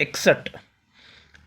61,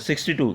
62,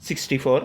64,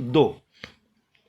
2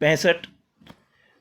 65,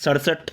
67,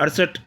68,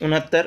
69,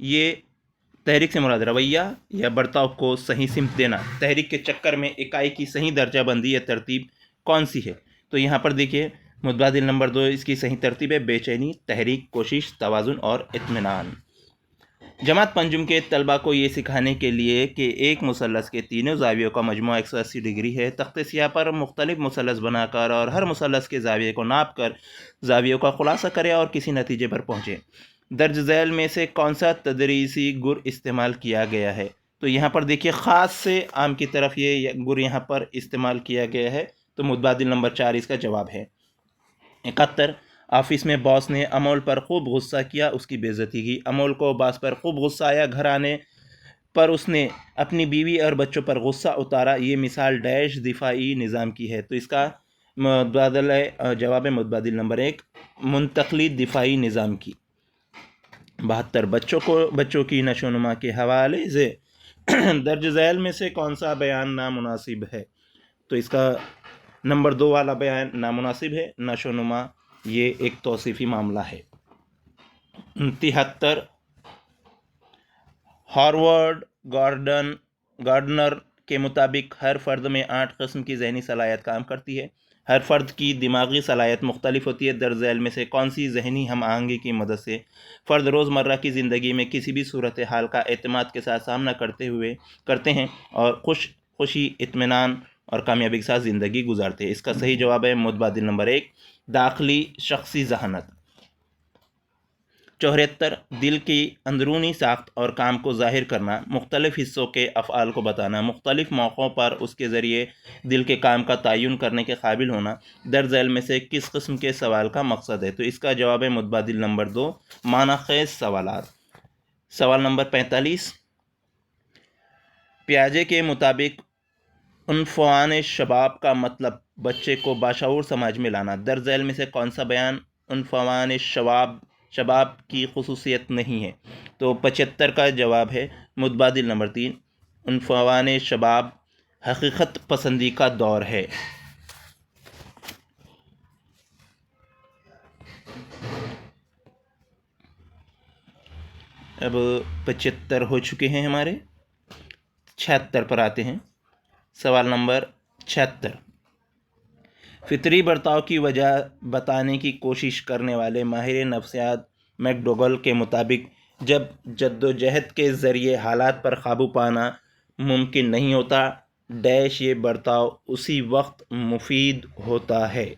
یہ تحریک سے مراد رویہ یا برتاؤ کو صحیح سمت دینا. تحریک کے چکر میں اکائی کی صحیح درجہ بندی یا ترتیب کون سی ہے؟ تو یہاں پر دیکھیے متبادل نمبر 2 اس کی صحیح ترتیب ہے بے چینی، تحریک، کوشش، توازن اور اطمینان. جماعت پنجم کے طلبہ کو یہ سکھانے کے لیے کہ ایک مثلث کے تینوں زاویوں کا مجموعہ 180 ڈگری ہے، تخت سیاہ پر مختلف مثلث بنا کر اور ہر مثلث کے زاویے کو ناپ کر زاویوں کا خلاصہ کرے اور کسی نتیجے پر پہنچے. درج ذیل میں سے کون سا تدریسی گر استعمال کیا گیا ہے؟ تو یہاں پر دیکھیے خاص سے عام کی طرف یہ گر یہاں پر استعمال کیا گیا ہے، تو متبادل نمبر 4 اس کا جواب ہے. 71 آفس میں باس نے امول پر خوب غصہ کیا، اس کی بے عزتی کی. امول کو باس پر خوب غصہ آیا، گھر آنے پر اس نے اپنی بیوی اور بچوں پر غصہ اتارا. یہ مثال ڈیش دفاعی نظام کی ہے. تو اس کا متبادل جواب ہے متبادل نمبر 1 منتقلی دفاعی نظام کی. 72 بچوں کی نشو و نما کے حوالے سے درج ذیل میں سے کون سا بیان نامناسب ہے؟ تو اس کا نمبر 2 والا بیان نامناسب ہے. نشو و نما یہ ایک توصیفی معاملہ ہے. 73 ہاروارڈ گارڈنر کے مطابق ہر فرد میں 8 قسم کی ذہنی صلاحیت کام کرتی ہے. ہر فرد کی دماغی صلاحیت مختلف ہوتی ہے. درج ذیل میں سے کون سی ذہنی ہم آہنگی کی مدد سے فرد روزمرہ کی زندگی میں کسی بھی صورتحال کا اعتماد کے ساتھ سامنا کرتے ہیں اور خوشی، اطمینان اور کامیابی کے ساتھ زندگی گزارتے ہیں؟ اس کا صحیح جواب ہے متبادل نمبر 1 داخلی شخصی ذہانت. 74 دل کی اندرونی ساخت اور کام کو ظاہر کرنا، مختلف حصوں کے افعال کو بتانا، مختلف موقعوں پر اس کے ذریعے دل کے کام کا تعین کرنے کے قابل ہونا درج ذیل میں سے کس قسم کے سوال کا مقصد ہے؟ تو اس کا جواب ہے متبادل نمبر 2 معنی خیز سوالات. سوال نمبر 45 پیاجے کے مطابق عنفوان شباب کا مطلب بچے کو باشعور سماج میں لانا. درج ذیل میں سے کون سا بیان عنفوان شباب کی خصوصیت نہیں ہے؟ تو 75 کا جواب ہے متبادل نمبر 3 عنفوان شباب حقیقت پسندی کا دور ہے. اب 75 ہو چکے ہیں ہمارے، 76 پر آتے ہیں. سوال نمبر 76 فطری برتاؤ کی وجہ بتانے کی کوشش کرنے والے ماہر نفسیات میک ڈوگل کے مطابق جب جد و جہد کے ذریعے حالات پر قابو پانا ممکن نہیں ہوتا ڈیش یہ برتاؤ اسی وقت مفید ہوتا ہے.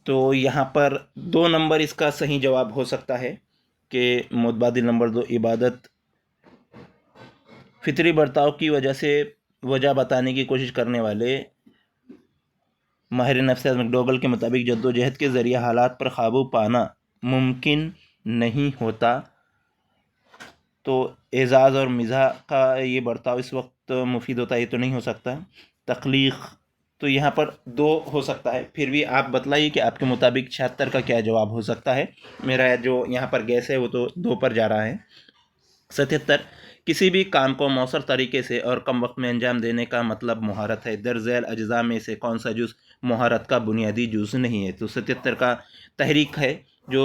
تو یہاں پر 2 نمبر اس کا صحیح جواب ہو سکتا ہے کہ متبادل نمبر 2 عبادت. فطری برتاؤ کی وجہ بتانے کی کوشش کرنے والے ماہر نفسیات میک ڈوگل کے مطابق جد و جہد کے ذریعے حالات پر قابو پانا ممکن نہیں ہوتا، تو اعزاز اور مزاح کا یہ برتاؤ اس وقت مفید ہوتا ہے، یہ تو نہیں ہو سکتا. تخلیق تو یہاں پر 2 ہو سکتا ہے. پھر بھی آپ بتلائیے کہ آپ کے مطابق 76 کا کیا جواب ہو سکتا ہے. میرا جو یہاں پر گیس ہے وہ تو 2 پر جا رہا ہے. 77 کسی بھی کام کو مؤثر طریقے سے اور کم وقت میں انجام دینے کا مطلب مہارت ہے. درج ذیل اجزاء میں سے کون سا جز مہارت کا بنیادی جز نہیں ہے؟ تو 77 کا تحریک ہے جو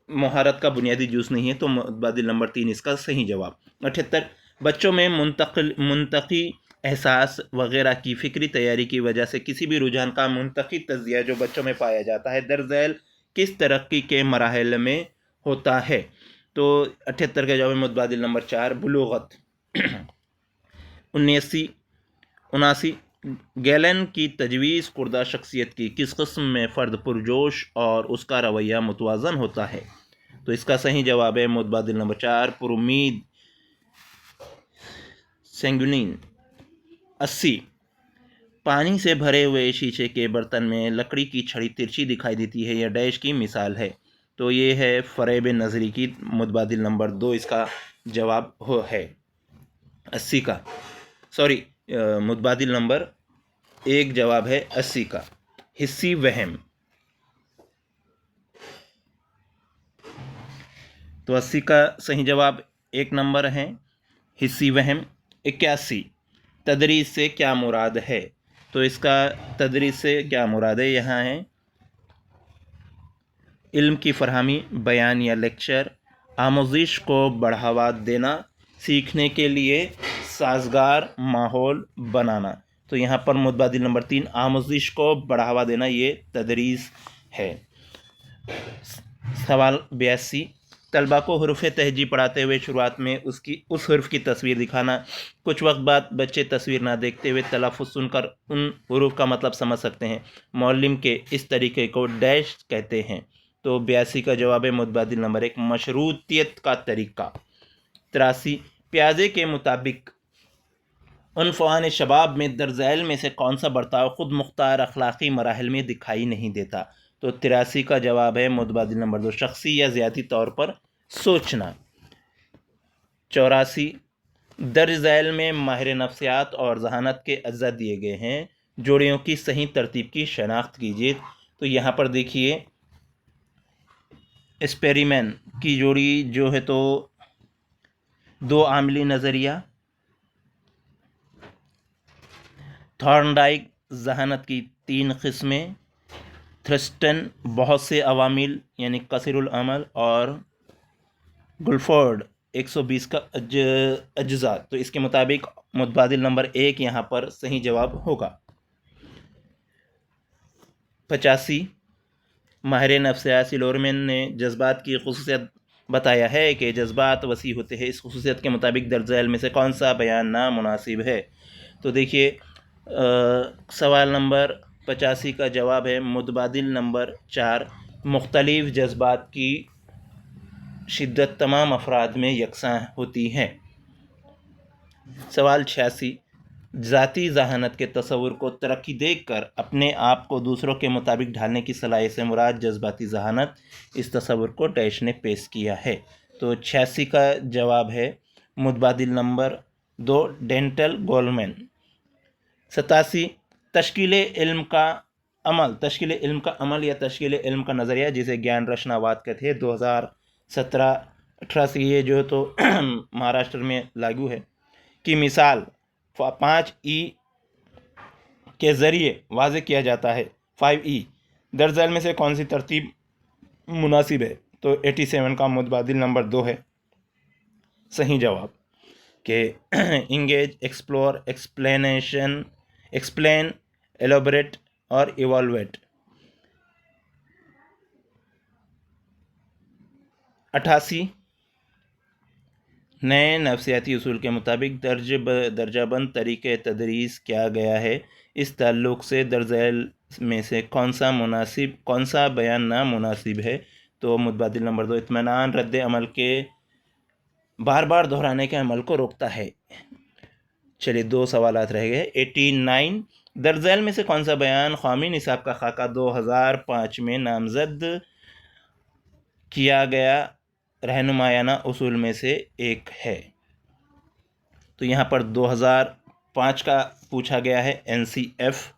مہارت کا بنیادی جز نہیں ہے، تو متبادل نمبر 3 اس کا صحیح جواب. 78 بچوں میں منطقی احساس وغیرہ کی فکری تیاری کی وجہ سے کسی بھی رجحان کا منطقی تجزیہ جو بچوں میں پایا جاتا ہے درج ذیل کس ترقی کے مراحل میں ہوتا ہے؟ تو 78 کا جواب متبادل نمبر 4 بلوغت. 79 گیلن کی تجویز کردہ شخصیت کی کس قسم میں فرد پرجوش اور اس کا رویہ متوازن ہوتا ہے؟ تو اس کا صحیح جواب ہے متبادل نمبر 4 پر امید سینگولین. 80 پانی سے بھرے ہوئے شیشے کے برتن میں لکڑی کی چھڑی ترچھی دکھائی دیتی ہے، یہ ڈیش کی مثال ہے؟ تو یہ ہے فریب نظری کی. متبادل نمبر 2 اس کا جواب ہے 80 کا، متبادل نمبر 1 جواب ہے 80 کا. حسی وہم. تو 80 کا صحیح جواب 1 نمبر ہے حسی وہم. 81 تدریس سے کیا مراد ہے؟ تو اس کا تدریس سے کیا مراد ہے یہاں ہے علم کی فراہمی، بیان یا لیکچر، آموزش کو بڑھاوا دینا، سیکھنے کے لیے سازگار ماحول بنانا۔ تو یہاں پر متبادل نمبر 3 آموزش کو بڑھاوا دینا یہ تدریس ہے۔ سوال 82، طلباء کو حروف تہجی پڑھاتے ہوئے شروعات میں اس حرف کی تصویر دکھانا، کچھ وقت بعد بچے تصویر نہ دیکھتے ہوئے تلفظ سن کر ان حروف کا مطلب سمجھ سکتے ہیں، معلم کے اس طریقے کو ڈیش کہتے ہیں۔ تو 82 کا جواب ہے متبادل نمبر 1 مشروطیت کا طریقہ۔ 83، پیازے کے مطابق عنفوان شباب میں درج ذیل میں سے کون سا برتاؤ خود مختار اخلاقی مراحل میں دکھائی نہیں دیتا؟ تو 83 کا جواب ہے متبادل نمبر 2 شخصی یا ذاتی طور پر سوچنا۔ 84، درج ذیل میں ماہر نفسیات اور ذہانت کے اجزاء دیے گئے ہیں، جوڑیوں کی صحیح ترتیب کی شناخت کیجیے۔ تو یہاں پر دیکھیے اسپیریمن کی جوڑی جو ہے تو 2 عاملی نظریہ، تھارنڈائک ذہانت کی 3 قسمیں، تھرسٹن بہت سے عوامل یعنی کثیر العمل، اور گلفورڈ 120 کا اجزاء۔ تو اس کے مطابق متبادل نمبر 1 یہاں پر صحیح جواب ہوگا۔ 85، ماہر نفسیات سیلورمن نے جذبات کی خصوصیت بتایا ہے کہ جذبات وسیع ہوتے ہیں، اس خصوصیت کے مطابق درج ذیل میں سے کون سا بیان نامناسب ہے؟ تو دیکھیے سوال نمبر 85 کا جواب ہے متبادل نمبر 4 مختلف جذبات کی شدت تمام افراد میں یکساں ہوتی ہے۔ سوال 86، ذاتی ذہانت کے تصور کو ترقی دے کر اپنے آپ کو دوسروں کے مطابق ڈھالنے کی صلاحیت سے مراد جذباتی ذہانت، اس تصور کو ڈیش نے پیش کیا ہے۔ تو 86 کا جواب ہے متبادل نمبر 2 ڈینٹل گولمین۔ 87، تشکیل علم کا عمل یا تشکیل علم کا نظریہ جسے گیان رچناواد کہتے ہیں، 2017-18 سے یہ جو تو مہاراشٹر میں لاگو ہے، کی مثال 5E کے ذریعے واضح کیا جاتا ہے۔ 5E درج ذیل میں سے کون سی ترتیب مناسب ہے؟ تو 87 کا متبادل نمبر 2 ہے صحیح جواب، کہ انگیج، ایکسپلور، ایکسپلین، ایلابوریٹ اور ایوالویٹ۔ 88، نئے نفسیاتی اصول کے مطابق درجہ بند طریقہ تدریس کیا گیا ہے، اس تعلق سے درج ذیل میں سے کون سا بیان نامناسب ہے؟ تو متبادل نمبر 2 اطمینان رد عمل کے بار بار دہرانے کے عمل کو روکتا ہے۔ چلیے 2 سوالات رہ گئے۔ 89، درج ذیل میں سے کون سا بیان قومی نصاب کا خاکہ 2005 میں نامزد کیا گیا رہنمایانہ اصول میں سے ایک ہے؟ تو یہاں پر 2005 کا پوچھا گیا ہے، NCF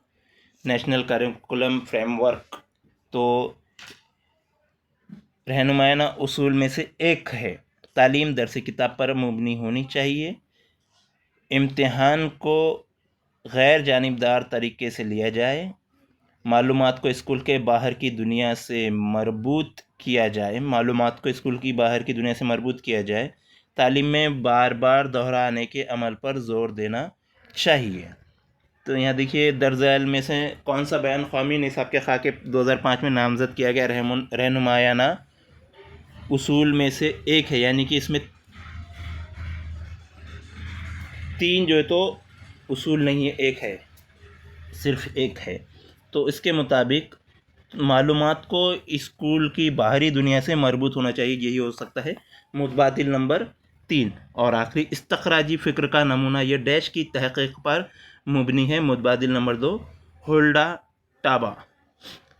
national curriculum frame work, تو رہنمایانہ اصول میں سے ایک ہے۔ تعلیم درس کتاب پر مبنی ہونی چاہیے، امتحان کو غیر جانبدار طریقے سے لیا جائے، معلومات کو اسکول کے باہر کی دنیا سے مربوط کیا جائے، تعلیم میں بار بار دہرانے کے عمل پر زور دینا چاہیے۔ تو یہاں دیکھیے درج ذیل میں سے کون سا بیان قومی نصاب کے خاکے 2005 میں نامزد کیا گیا رہنمایانہ اصول میں سے ایک ہے، یعنی کہ اس میں 3 جو ہے تو اصول نہیں ہے، ایک ہے، صرف ایک ہے۔ تو اس کے مطابق معلومات کو اسکول کی باہری دنیا سے مربوط ہونا چاہیے، یہی ہو سکتا ہے متبادل نمبر 3۔ اور آخری استخراجی فکر کا نمونہ یہ ڈیش کی تحقیق پر مبنی ہے، متبادل نمبر 2 ہولڈا ٹابا۔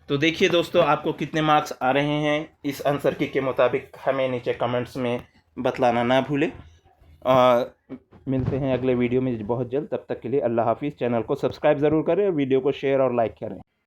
تو دیکھیے دوستو آپ کو کتنے مارکس آ رہے ہیں اس آنسر کی کے مطابق ہمیں نیچے کمنٹس میں بتلانا نہ بھولیں، اور ملتے ہیں اگلے ویڈیو میں بہت جلد، تب تک کے لیے اللہ حافظ۔ چینل کو سبسکرائب ضرور کریں اور ویڈیو کو شیئر اور لائک کریں۔